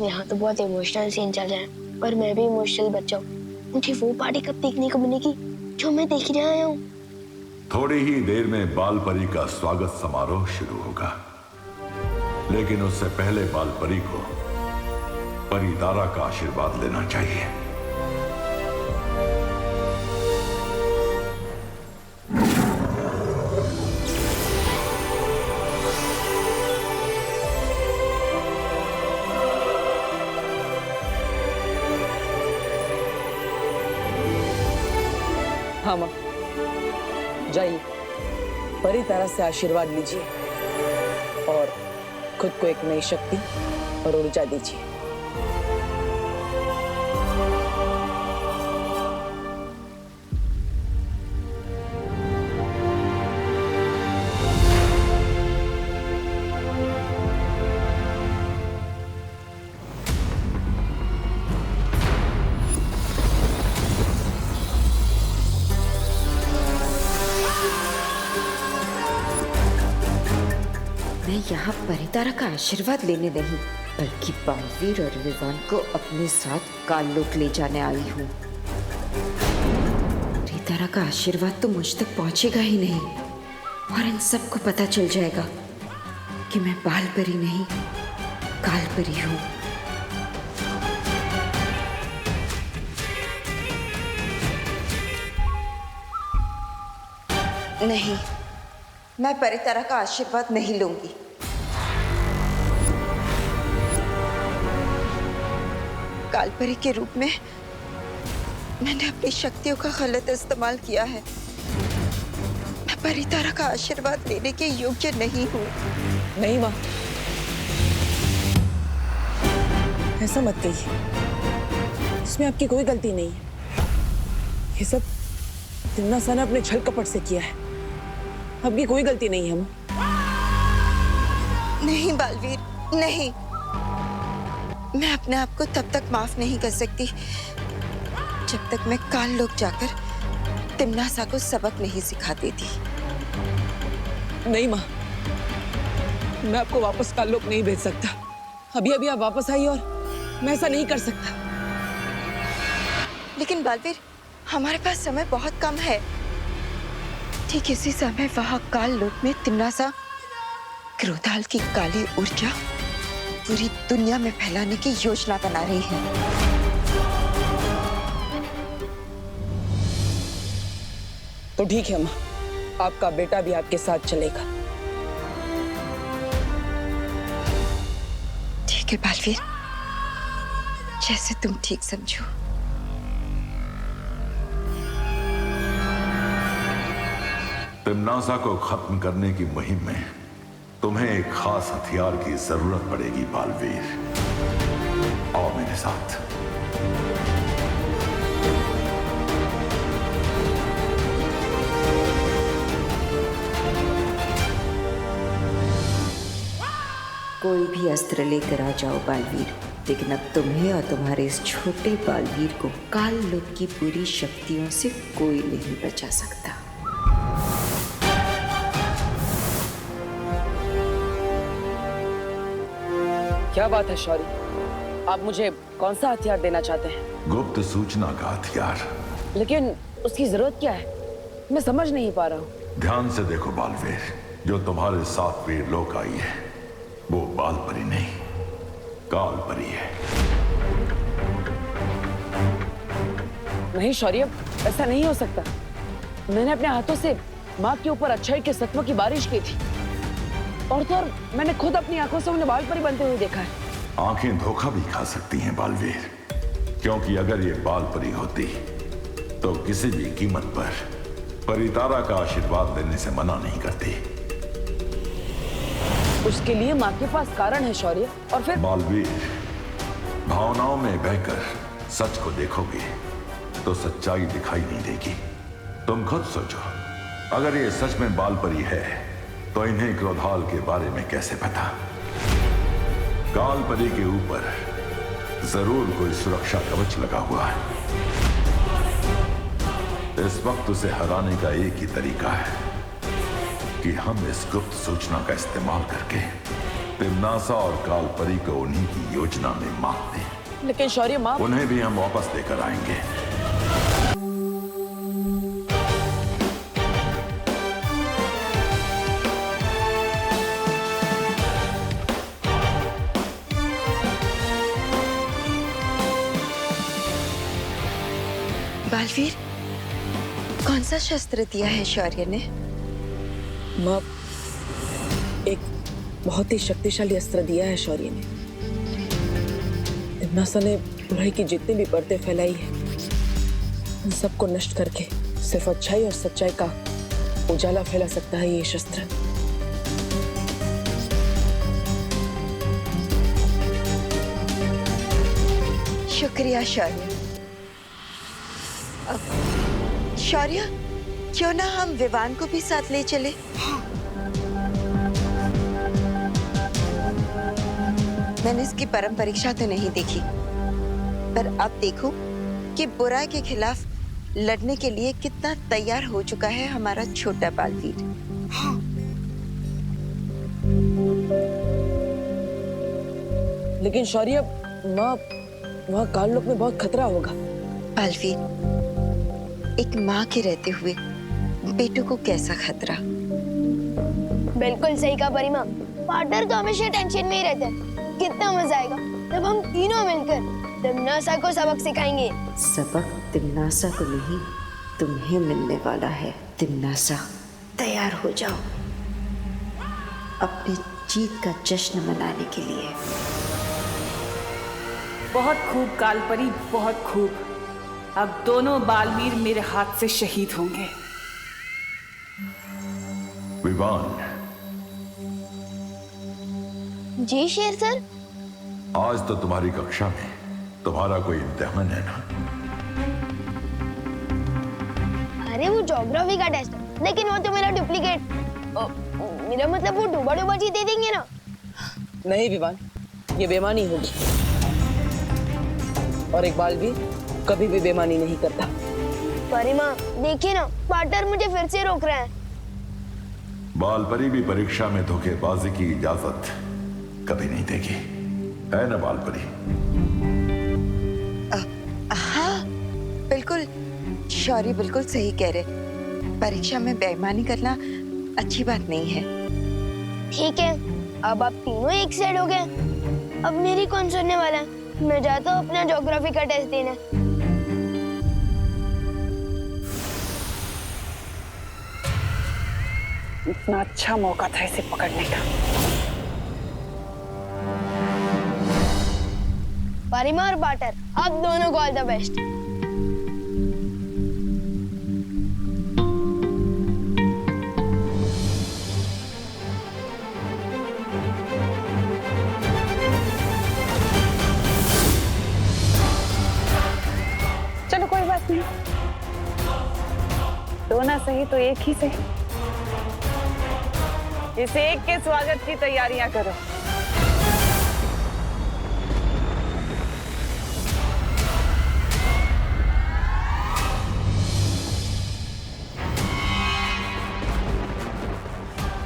यहाँ तो बहुत इमोशनल सीन चल रहा है और मैं भी इमोशनल बच्चा हूँ। मुझे वो पार्टी कब देखने को मिलेगी जो मैं देख ही आया हूँ। थोड़ी ही देर में बाल परी का स्वागत समारोह शुरू होगा, लेकिन उससे पहले बाल परी को परी तारा का आशीर्वाद लेना चाहिए। हाँ माँ, जाइए परी तारा से आशीर्वाद लीजिए और खुद को एक नई शक्ति और ऊर्जा दीजिए। मैं यहाँ परी तारा का आशीर्वाद लेने नहीं बल्कि बालवीर और विवान को अपने साथ काललोक ले जाने आई हूँ। परी तारा का आशीर्वाद तो मुझ तक पहुँचेगा ही नहीं और इन सबको पता चल जाएगा कि मैं बाल परी नहीं काल परी हूँ। नहीं, मैं परी तारा का आशीर्वाद नहीं लूंगी। कालपरी के रूप में मैंने अपनी शक्तियों का गलत इस्तेमाल किया है। मैं परी तारा का आशीर्वाद लेने के योग्य नहीं हूँ। नहीं माँ, ऐसा मत कहिए। इसमें आपकी कोई गलती नहीं है। ये सब तिम्नासा ने अपने छल कपट से किया है। आपकी कोई गलती नहीं है माँ। नहीं बालवीर, नहीं। मैं अपने आप को तब तक माफ नहीं कर सकती जब तक मैं काल लोक जाकर तिम्नासा को सबक नहीं सिखा देती। नहीं माँ, मैं आपको वापस काल लोक नहीं भेज सकता। अभी अभी आप वापस आई और मैं ऐसा नहीं कर सकता। लेकिन बालवीर, हमारे पास समय बहुत कम है। ठीक इसी समय वहां काल लोक में तिम्नासा क्रोधाल की काली ऊर्जा पूरी दुनिया में फैलाने की योजना बना रही है। तो ठीक है माँ, आपका बेटा भी आपके साथ चलेगा। ठीक है बालवीर, जैसे तुम ठीक समझो। तिम्नासा को खत्म करने की मुहिम में तुम्हें एक खास हथियार की जरूरत पड़ेगी बालवीर। आओ मेरे साथ। कोई भी अस्त्र लेकर आ जाओ बालवीर, लेकिन अब तुम्हें और तुम्हारे इस छोटे बालवीर को काल लोक की पूरी शक्तियों से कोई नहीं बचा सकता। क्या बात है शौरी, आप मुझे कौन सा हथियार देना चाहते हैं? गुप्त सूचना का हथियार। लेकिन उसकी जरूरत क्या है? मैं समझ नहीं पा रहा हूँ। ध्यान से देखो बालवीर, जो तुम्हारे साथ वीर लोक आई है वो बाल परी नहीं काल परी है। नहीं शौर्य, ऐसा नहीं हो सकता। मैंने अपने हाथों से माँ के ऊपर अच्छाई के सत्वों की बारिश की थी और तो और मैंने खुद अपनी आंखों से उन्हें बाल परी बनते हुए देखा है। आंखें धोखा भी खा सकती हैं बालवीर, क्योंकि अगर ये बाल परी होती तो किसी भी कीमत पर परी तारा का आशीर्वाद लेने से मना नहीं करती। उसके लिए माँ के पास कारण है शौर्य। और फिर बालवीर, भावनाओं में बहकर सच को देखोगे तो सच्चाई दिखाई नहीं देगी। तुम खुद सोचो, अगर ये सच में बाल परी है तो इन्हें क्रोधाल के बारे में कैसे पता? काल परी के ऊपर जरूर कोई सुरक्षा कवच लगा हुआ है। इस वक्त उसे हराने का एक ही तरीका है कि हम इस गुप्त सूचना का इस्तेमाल करके तिम्नासा और कालपरी को उन्हीं की योजना में मार दे। लेकिन शौर्य माँ, उन्हें भी हम वापस लेकर आएंगे। बालवीर, कौन सा शस्त्र दिया है शौर्य ने? माँ, एक बहुत ही शक्तिशाली अस्त्र दिया है शौर्य ने। तिम्नासा ने बुराई की जितनी भी परतें फैलाई है, उन सबको नष्ट करके सिर्फ अच्छाई और सच्चाई का उजाला फैला सकता है ये शस्त्र। शुक्रिया शौर्य। शौर्य, क्यों ना हम विवान को भी साथ ले चले? मैंने इसकी परम परीक्षा तो नहीं देखी, पर अब देखो कि बुराई के खिलाफ लड़ने के लिए कितना तैयार हो चुका है हमारा छोटा बालवीर। लेकिन शौर्य माँ, वहाँ काललोक में बहुत खतरा होगा। बालवीर, एक माँ के रहते हुए बेटों को कैसा खतरा? बिल्कुल सही कहा परिमा। पार्टनर तो हमेशा टेंशन में ही रहते हैं। कितना मजा आएगा जब हम तीनों मिलकर तिम्नासा को सबक सिखाएंगे। सबक तिम्नासा को नहीं, तुम्हें मिलने वाला है। तिम्नासा, तैयार हो जाओ अपनी जीत का जश्न मनाने के लिए। बहुत खूब कालपरी, बहुत खूब। अब दोनों बालवीर मेरे हाथ से शहीद होंगे। विवान। जी शेर सर। आज तो तुम्हारी कक्षा में तुम्हारा कोई इम्तिहान है ना? अरे वो ज्योग्राफी का टेस्ट है, लेकिन वो तो मेरा डुप्लीकेट। मेरा मतलब वो डूबा डूबा जी दे देंगे ना? नहीं विवान, ये बेईमानी होगी, और एक बालवीर कभी भी बेईमानी नहीं करता। परिमा देखिए ना, पार्टनर मुझे फिर से रोक रहा है। बालपरी भी परीक्षा में धोखेबाजी की इजाजत कभी नहीं देगी, है ना बालपरी? हाँ बिल्कुल, शौर्य बिल्कुल सही कह रहे। परीक्षा में बेईमानी करना अच्छी बात नहीं है। ठीक है, अब आप तीनों एक साइड हो गए। अब मेरी कौन सुनने वाला है? मैं जाता हूँ अपना ज्योग्राफी का टेस्ट देने। इतना अच्छा मौका था इसे पकड़ने का। परिमा और पार्टनर, आप दोनों को ऑल द बेस्ट। चलो कोई बात नहीं, दो ना सही तो एक ही सही। इस एक के स्वागत की तैयारियां करो।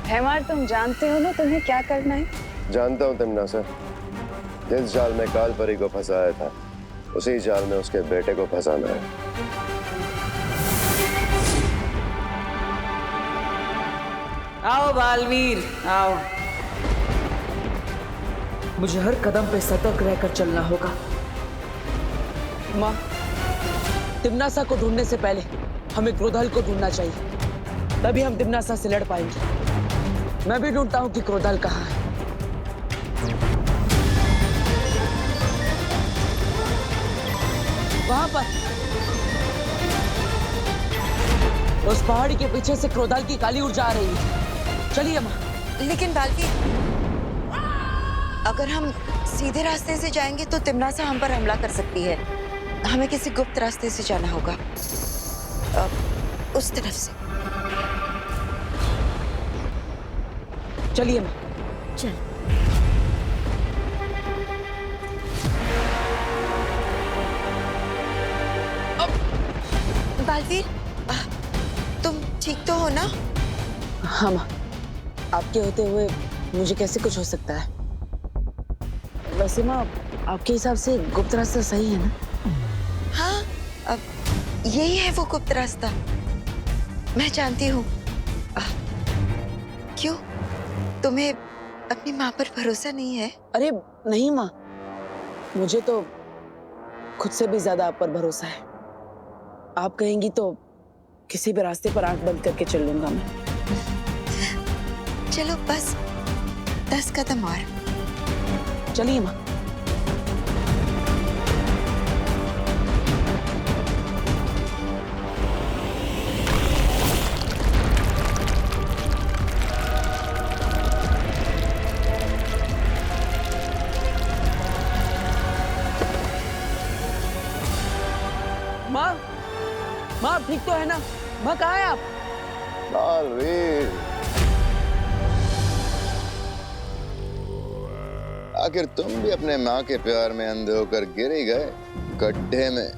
हैमार, तुम जानते हो ना तुम्हें क्या करना है? जानता हूँ तिम्नासा, जिस जाल में कालपरी को फंसाया था उसी जाल में उसके बेटे को फंसाना है। आओ बालवीर आओ। मुझे हर कदम पे सतर्क रहकर चलना होगा। माँ, तिम्नासा को ढूंढने से पहले हमें क्रोधाल को ढूंढना चाहिए, तभी हम तिम्नासा से लड़ पाएंगे। मैं भी ढूंढता हूँ कि क्रोधाल कहाँ है। वहां पर उस पहाड़ी के पीछे से क्रोधाल की काली ऊर्जा आ रही है। चलिए माँ। लेकिन बालवीर, अगर हम सीधे रास्ते से जाएंगे तो तिम्नासा हम पर हमला कर सकती है। हमें किसी गुप्त रास्ते से जाना होगा, उस तरफ से। चलिए माँ। चल। बालवीर, तुम ठीक तो हो ना? हाँ माँ, आपके होते हुए मुझे कैसे कुछ हो सकता है? वैसे माँ, आपके हिसाब से गुप्त रास्ता सही है ना? हाँ, अब यही है वो गुप्त रास्ता। मैं जानती हूँ। क्यों? तुम्हें अपनी माँ पर भरोसा नहीं है? अरे नहीं माँ, मुझे तो खुद से भी ज्यादा आप पर भरोसा है। आप कहेंगी तो किसी भी रास्ते पर आंख बंद करके चल लूंगा मैं। चलो बस 10 कदम और। चलिए माँ। माँ, माँ आप ठीक तो है ना? माँ कहाँ है आप? बालवीर, आखिर तुम भी अपने माँ के प्यार में अंधे होकर गिर ही गए गड्ढे में।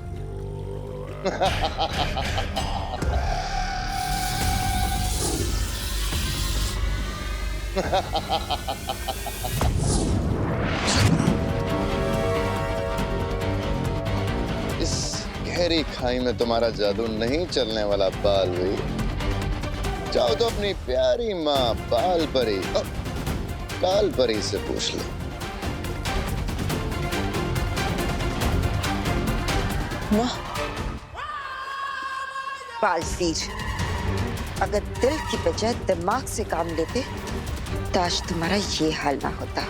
इस गहरी खाई में तुम्हारा जादू नहीं चलने वाला बालवीर। जाओ तो अपनी प्यारी माँ बाल परी काल परी से पूछ लो। माँ, बालवीर, अगर दिल की बजाय दिमाग से काम लेते तो आज तुम्हारा ये हाल ना होता।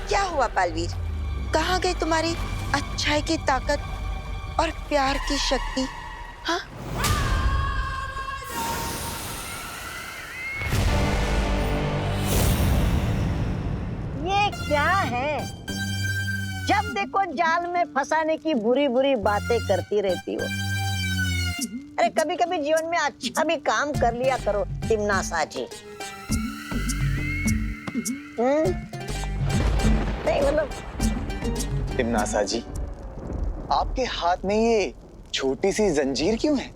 क्या हुआ बालवीर? कहाँ गई तुम्हारी अच्छाई की ताकत और प्यार की शक्ति? हाँ? ये क्या है? जब देखो जाल में फंसाने की बुरी बुरी बातें करती रहती हो। अरे कभी कभी जीवन में अच्छा भी काम कर लिया करो तिम्नासा जी। नहीं मतलब तिम्नासा जी, आपके हाथ में ये छोटी सी जंजीर क्यों है?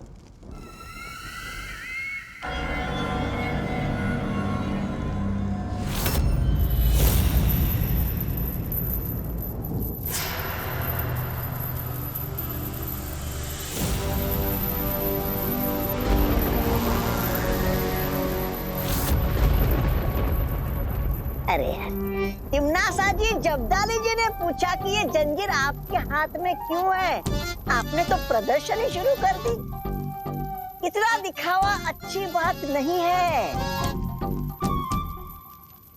अरे यार, तिम्नासा जी, जब्दाली जी ने पूछा कि ये जंजीर आपके हाथ में क्यों है? आपने तो प्रदर्शन ही शुरू कर दी। इतना दिखावा अच्छी बात नहीं है।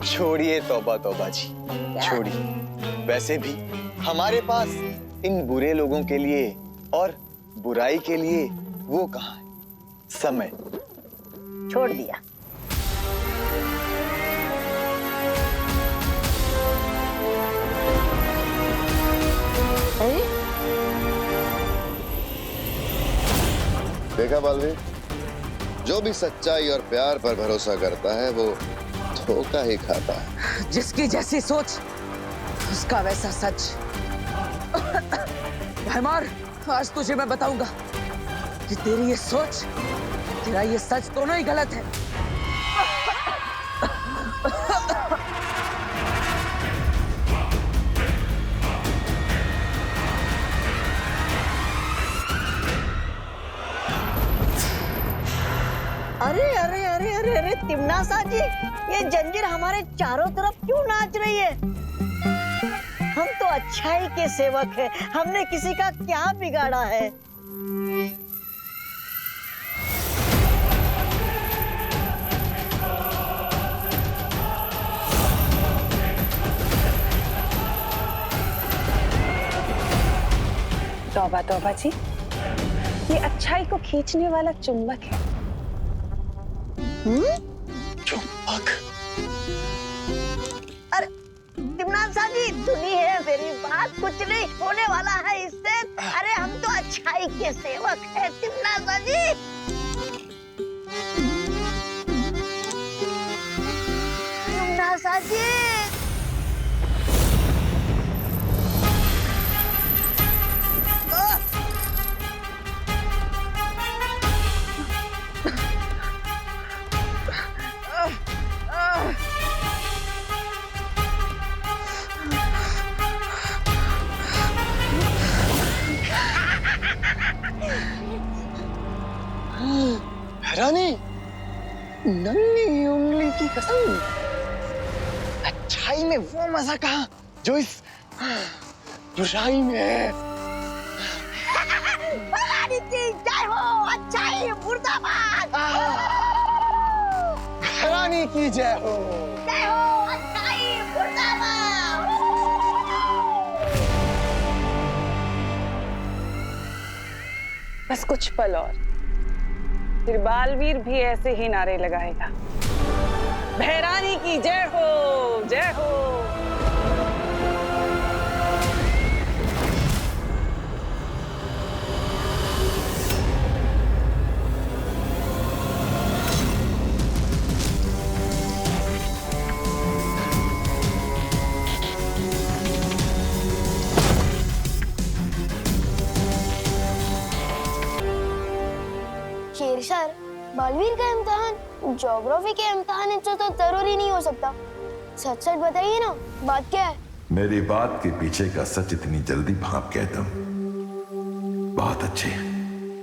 छोड़िए तौबा तौबा जी, छोड़िए। वैसे भी हमारे पास इन बुरे लोगों के लिए और बुराई के लिए वो कहाँ है समय। छोड़ दिया। देखा बालवीर, जो भी सच्चाई और प्यार पर भरोसा करता है वो धोखा ही खाता है। जिसकी जैसी सोच उसका वैसा सच। भैमार, आज तुझे मैं बताऊंगा कि तेरी ये सोच, तेरा ये सच दोनों ही गलत है। अरे अरे अरे अरे अरे तिम्नासा जी, ये जंजीर हमारे चारों तरफ क्यों नाच रही है? हम तो अच्छाई के सेवक हैं, हमने किसी का क्या बिगाड़ा है? तौबा तौबा जी, ये अच्छाई को खींचने वाला चुंबक है। चुंबक? अरे तिम्नासा जी, सुनिए मेरी बात, कुछ नहीं होने वाला है इससे। अरे हम तो अच्छाई के सेवक हैं तिम्नासा जी। तिम्नासा जी, महारानी, नन्ही उंगली की कसम, अच्छाई में वो मजा कहाँ जो इस बुराई में है। भवानी की जय हो, अच्छाई मुर्दाबाद। महारानी की जय हो। जय हो, अच्छाई मुर्दाबाद। बस कुछ पल और, फिर बालवीर भी ऐसे ही नारे लगाएगा, भैरानी की जय हो, जय हो। शेरशाह, बालवीर का इम्तिहान ज्योग्राफी के इम्तिहान से तो जरूरी नहीं हो सकता। सच सच बताइए ना, बात क्या है? मेरी बात के पीछे का सच इतनी जल्दी भाप गए तुम? बहुत अच्छे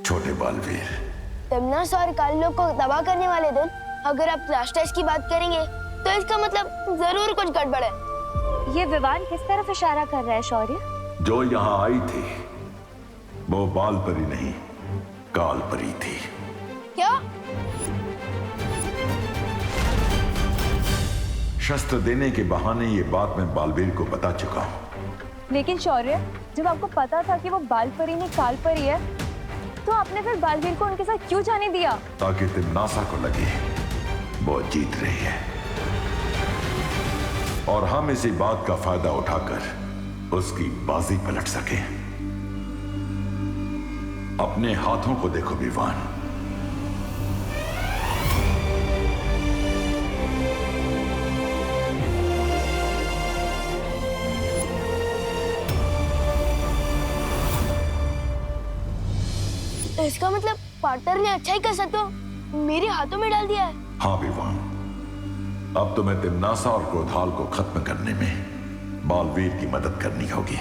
छोटे बालवीर। तिम्नास और काल लोग को तबाह करने वाले दिन अगर आप क्लास टेस्ट की बात करेंगे तो इसका मतलब जरूर कुछ गड़बड़ है। ये विवान किस तरफ इशारा कर रहा है शौर्य? जो यहाँ आई थी वो बाल परी नहीं, काल परी थी। क्या? शस्त्र देने के बहाने ये बात मैं बालवीर को बता चुका हूँ। लेकिन शौर्य, जब आपको पता था कि वो बाल परी नहीं काल परी है, तो आपने फिर बालवीर को उनके साथ क्यों जाने दिया? ताकि तिम्नासा को लगे वो जीत रही है और हम इसी बात का फायदा उठाकर उसकी बाजी पलट सके। अपने हाथों को देखो विवान। इसका मतलब पार्टनर ने अच्छाई का सत्व मेरे हाथों में डाल दिया है। हाँ विवान, अब तुम्हें तिम्नासा और क्रोधाल को खत्म करने में बालवीर की मदद करनी होगी।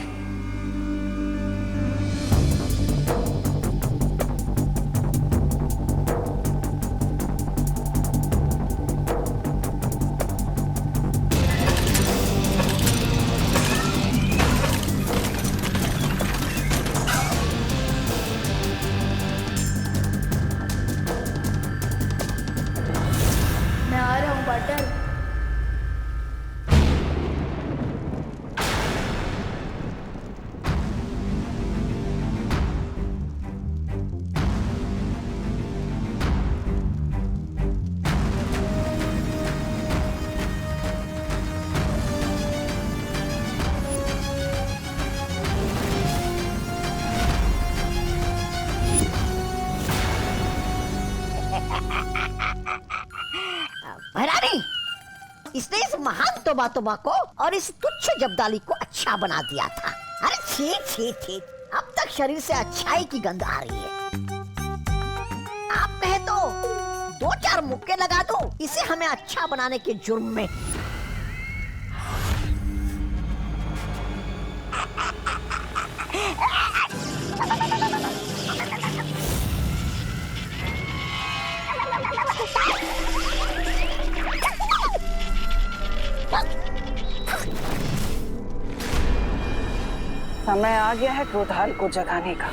मैं आ रहा हूँ पार्टनर। भैरानी, इसने इस महान तोबा को और इस तुच्छ जब्दाली को अच्छा बना दिया था। अरे छी छी छी, अब तक शरीर से अच्छाई की गंध आ रही है। आप कहे तो 2-4 मुक्के लगा दो इसे हमें अच्छा बनाने के जुर्म में। समय आ गया है क्रोधाल को जगाने का।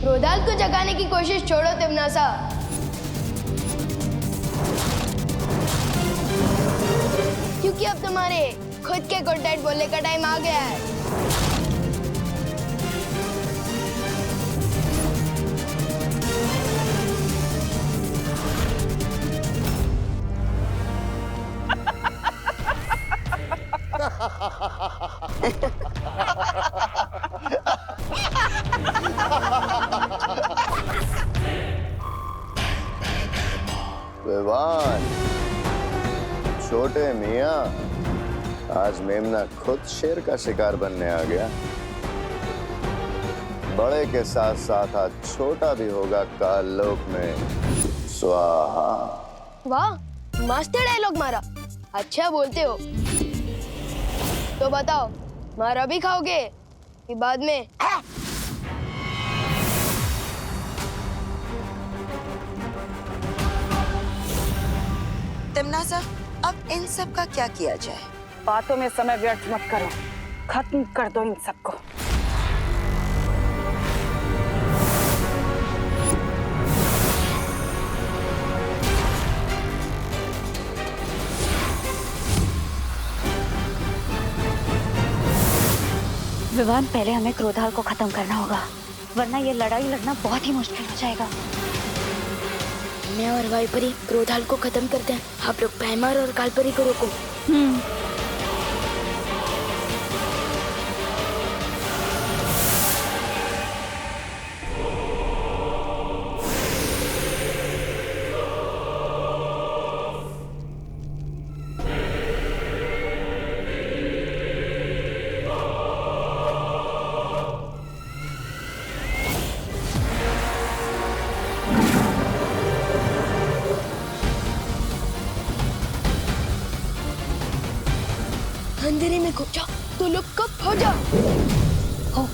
क्रोधाल को जगाने की कोशिश छोड़ो तिम्नासा। क्योंकि अब तुम्हारे खुद के गुड नाइट बोलने का टाइम आ गया है। विवान, छोटे मियाँ, आज मेमना खुद शेर का शिकार बनने आ गया। बड़े के साथ साथ आज छोटा भी होगा काल लोक में। स्वाहा। वाह, मस्त डायलॉग मारा। अच्छा बोलते हो। तो बताओ, मारा भी खाओगे कि बाद में? तिमनासा, अब इन सब का क्या किया जाए? बातों में समय व्यर्थ मत करो, खत्म कर दो इन सबको। विवान, पहले हमें क्रोधाल को खत्म करना होगा, वरना ये लड़ाई लड़ना बहुत ही मुश्किल हो जाएगा। मैं और वाइपरी क्रोधाल को खत्म करते हैं, आप लोग पैमार और कालपरी को रोको। अंधेरे में घुस जाओ तो लोग कब हो जाओ।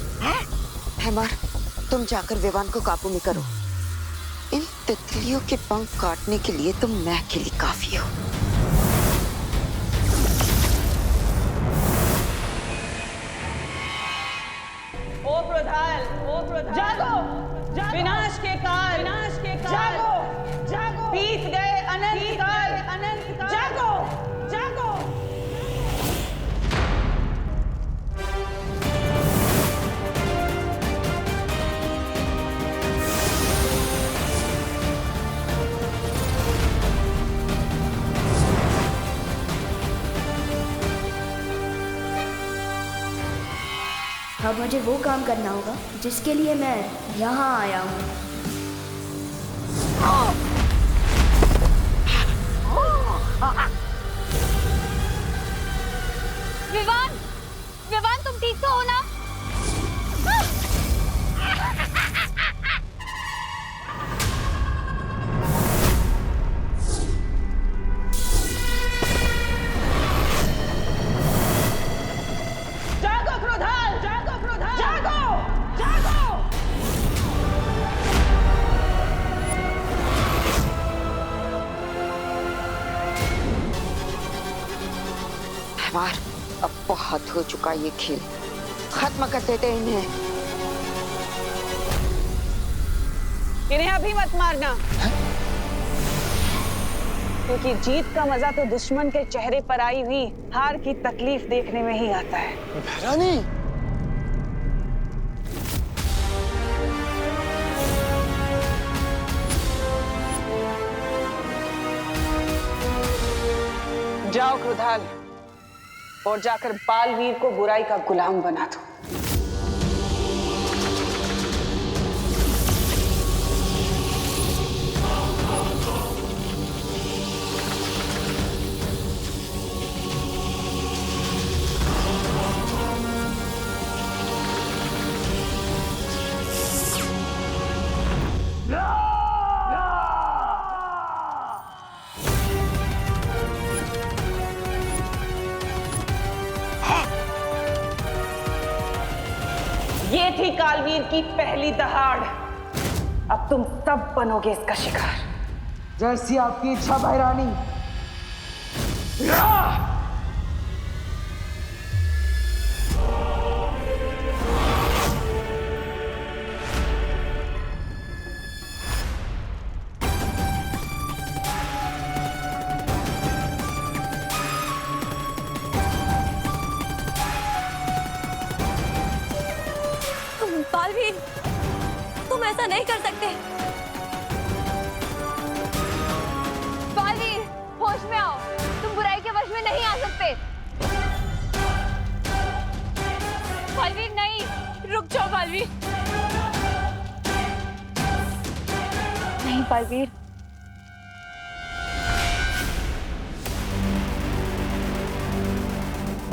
हैमर, तुम जाकर विवान को काबू में करो। इन तितलियों के पंख काटने के लिए तुम मैं अकेली काफी हो। ओ क्रोधाल, जागो, विनाश के काल, जागो, बीत गए अनंत काल, जागो, जागो। अब मुझे वो काम करना होगा जिसके लिए मैं यहाँ आया हूँ। विवान, विवान तुम ठीक तो हो ना? जागो क्रोधाल, जागो, जागो। हैमर, अब बहुत हो चुका ये खेल, खत्म कर देते इन्हें। इन्हें अभी मत मारना, क्योंकि जीत का मजा तो दुश्मन के चेहरे पर आई हुई हार की तकलीफ देखने में ही आता है। भैरानी, जाओ क्रोधाल, और जाकर बालवीर को बुराई का गुलाम बना दो। ये थी कालवीर की पहली दहाड़। अब तुम सब बनोगे इसका शिकार। जैसी आपकी इच्छा भैरानी। बालवीर, तुम ऐसा नहीं कर सकते। बालवीर, होश में आओ, तुम बुराई के वश में नहीं आ सकते। बालवीर नहीं, रुक जाओ बालवीर। नहीं बालवीर,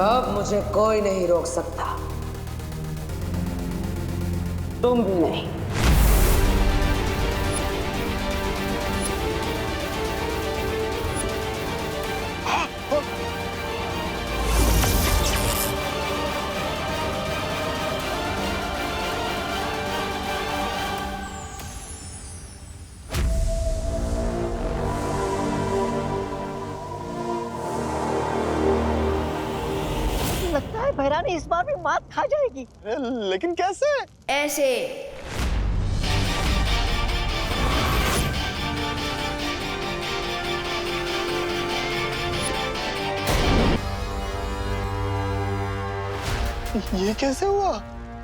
अब मुझे कोई नहीं रोक सकता, तुम भी नहीं। है भैरानी इस बार भी मात खा जाएगी। लेकिन कैसे? ऐसे। ये कैसे हुआ?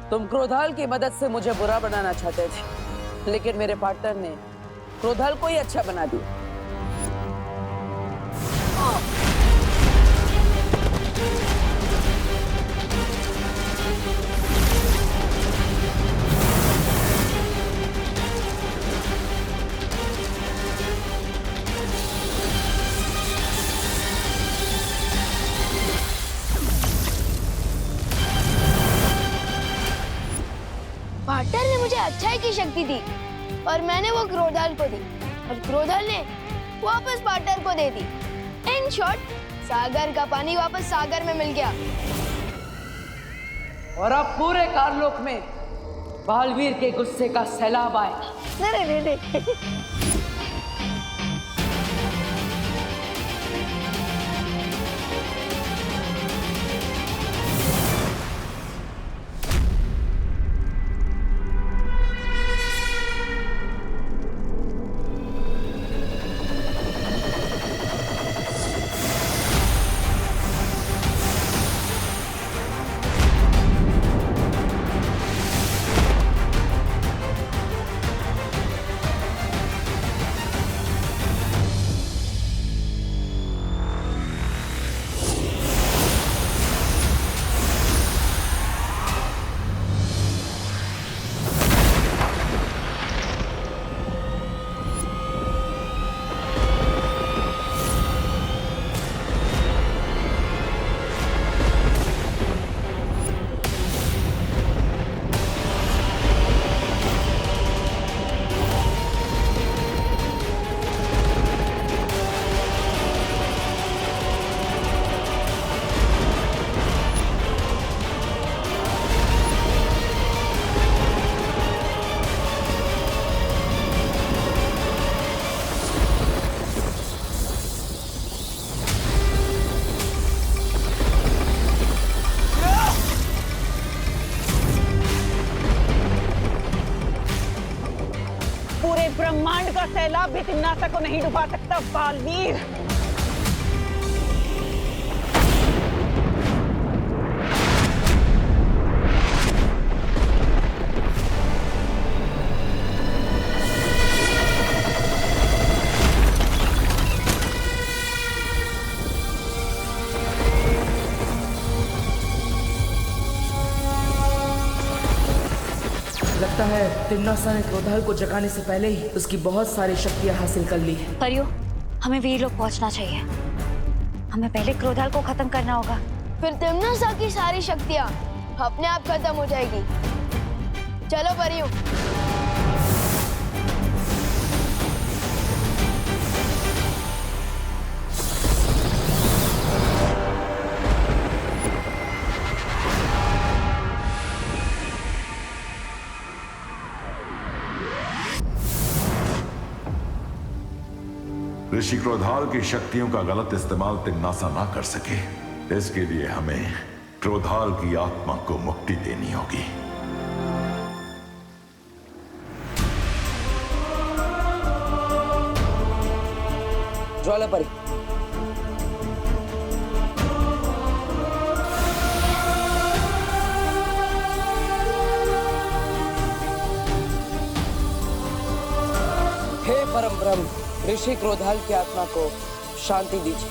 तुम क्रोधाल की मदद से मुझे बुरा बनाना चाहते थे, लेकिन मेरे पार्टनर ने क्रोधाल को ही अच्छा बना दिया। पार्टनर ने मुझे अच्छाई की शक्ति दी और मैंने वो क्रोधाल को दी और क्रोधाल ने वापस पार्टनर को दे दी। इन शॉर्ट, सागर का पानी वापस सागर में मिल गया। और अब पूरे कारलोक में बालवीर के गुस्से का सैलाब आएगा। नहीं नहीं नहीं, पूरे ब्रह्मांड का सैलाब भी तिम्नासा को नहीं डुबा सकता बालवीर। लगता है तिम्नासा ने क्रोधाल को जगाने से पहले ही उसकी बहुत सारी शक्तियां हासिल कर ली है। परियो, हमें वीर लोग पहुंचना चाहिए। हमें पहले क्रोधाल को खत्म करना होगा। फिर तिम्नासा की सारी शक्तियाँ अपने आप खत्म हो जाएगी। चलो परियों। ऋषि क्रोधाल की शक्तियों का गलत इस्तेमाल तिम्नासा ना कर सके, इसके लिए हमें क्रोधाल की आत्मा को मुक्ति देनी होगी। ज्वालापरी, हे परम ब्रह्म, ऋषि क्रोधाल की आत्मा को शांति दीजिए।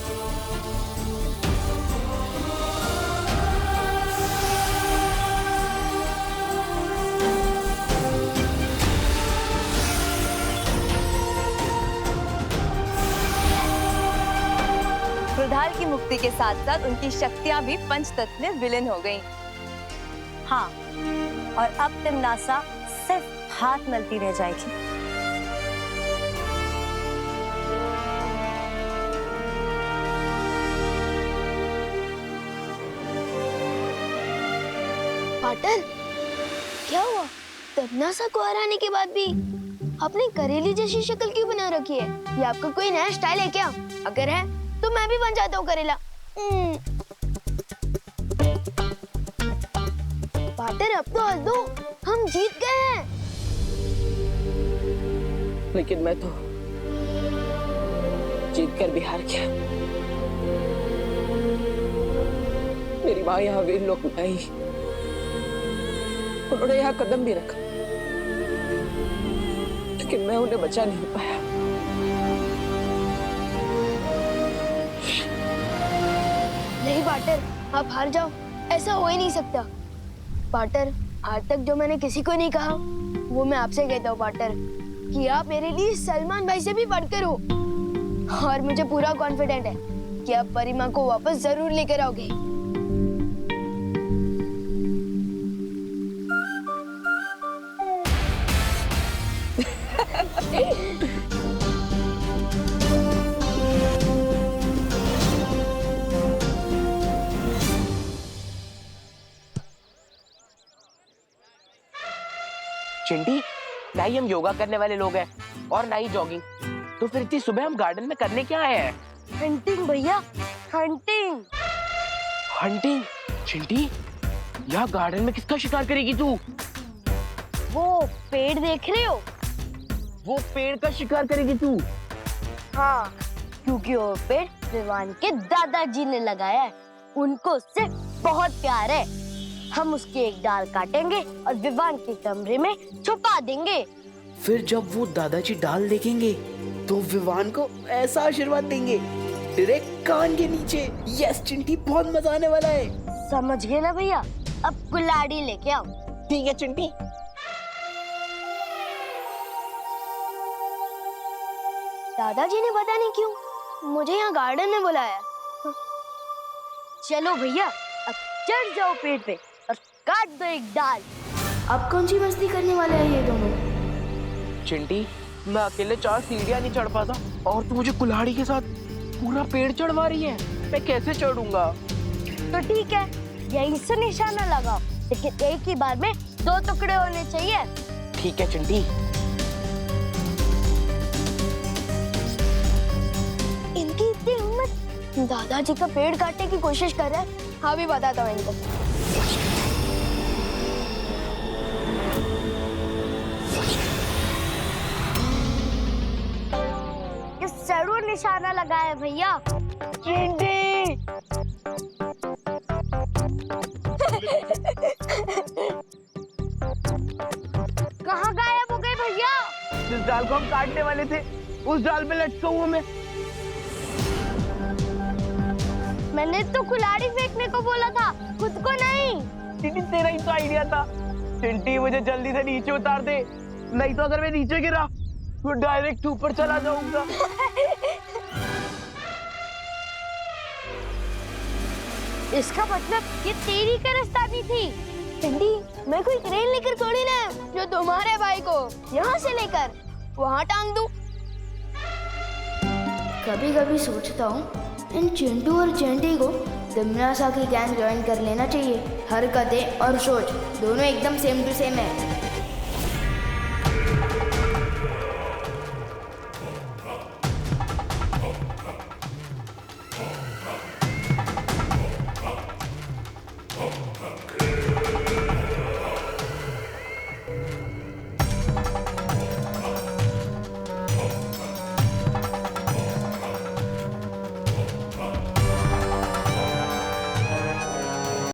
क्रोधाल की मुक्ति के साथ साथ उनकी शक्तियां भी पंचतत्व में विलीन हो गईं। हाँ, और अब तिम्नासा सिर्फ हाथ मलती रह जाएगी। पार्टनर, क्या हुआ? तिम्नासा को हराने के बाद भी आपने करेली जैसी शक्ल क्यों बना रखी है? ये आपका कोई नया स्टाइल है क्या? अगर है तो मैं भी बन जाता हूँ करेला। पार्टनर अब तो हंस दो, हम जीत गए हैं। लेकिन मैं तो जीत कर भी हार गया। मेरी माँ यहाँ वीर लोक में आई, उन्होंने यहाँ कदम भी रखा, लेकिन मैं उन्हें बचा नहीं पाया। नहीं पार्टनर, आप हार जाओ, ऐसा हो ही नहीं सकता। पार्टनर, आज तक जो मैंने किसी को नहीं कहा वो मैं आपसे कहता हूँ पार्टनर, कि आप मेरे लिए सलमान भाई से भी बढ़कर हो। और मुझे पूरा कॉन्फिडेंट है कि आप परिमा को वापस जरूर लेकर आओगे। चिंटी, ना ही हम योगा करने वाले लोग हैं और ना ही जॉगिंग, तो फिर इतनी सुबह हम गार्डन में करने क्या आए हैं? हंटिंग भैया, हंटिंग। हंटिंग? चिंटी, यहाँ गार्डन में किसका शिकार करेगी तू? वो पेड़ देख रहे हो? वो पेड़ का शिकार करेगी तू? हाँ, क्योंकि वो पेड़ विवान के दादाजी ने लगाया है, उनको उससे बहुत प्यार है। हम उसकी एक डाल काटेंगे और विवान के कमरे में छुपा देंगे। फिर जब वो दादाजी डाल देखेंगे तो विवान को ऐसा आशीर्वाद देंगे डायरेक्ट कान के नीचे। यस चिंटी, बहुत मजा आने वाला है। समझ गए ना भैया? अब कुल्हाड़ी लेके आओ। ठीक है चिंटी। दादाजी ने पता नहीं क्यों मुझे यहाँ गार्डन में बुलाया। चलो भैया, अब चढ़ जाओ पेड़ पे और काट दो एक डाल। अब कौन सी मस्ती करने वाले हैं ये दोनों? चिंटी, मैं अकेले 4 सीढ़ियाँ नहीं चढ़ पाता और तू मुझे कुल्हाड़ी के साथ पूरा पेड़ चढ़वा रही है, मैं कैसे चढ़ूंगा? तो ठीक है, यहीं से निशाना लगाओ, लेकिन एक ही बार में 2 टुकड़े होने चाहिए। ठीक है चिंटी। इनकी इतनी हिम्मत, दादाजी का पेड़ काटने की कोशिश कर रहा है। हाँ भी बताता हूँ इनको। जरूर निशाना लगाया भैया। चिंटी। कहाँ गायब हो गए भैया? जिस डाल को हम काटने वाले थे उस डाल पे लटका हुआ मैं। मैंने तो कुल्हाड़ी फेंकने को बोला था, खुद को नहीं। चिंटी, तेरा ही तो आइडिया था। चिंटी, मुझे जल्दी से नीचे उतार दे, नहीं तो अगर मैं नीचे गिरा तो डायरेक्ट ऊपर चला जाऊंगा। इसका मतलब ये तेरी कारस्तानी थी। चिंटी, मैं कोई क्रेन लेकर थोड़ी ना जो तुम्हारे भाई को यहाँ से लेकर वहाँ टांग दूं। कभी कभी सोचता हूँ इन चिंटू और चेंटी को दिमनासा की गैंग ज्वाइन कर लेना चाहिए। हरकतें और सोच दोनों एकदम सेम टू सेम है।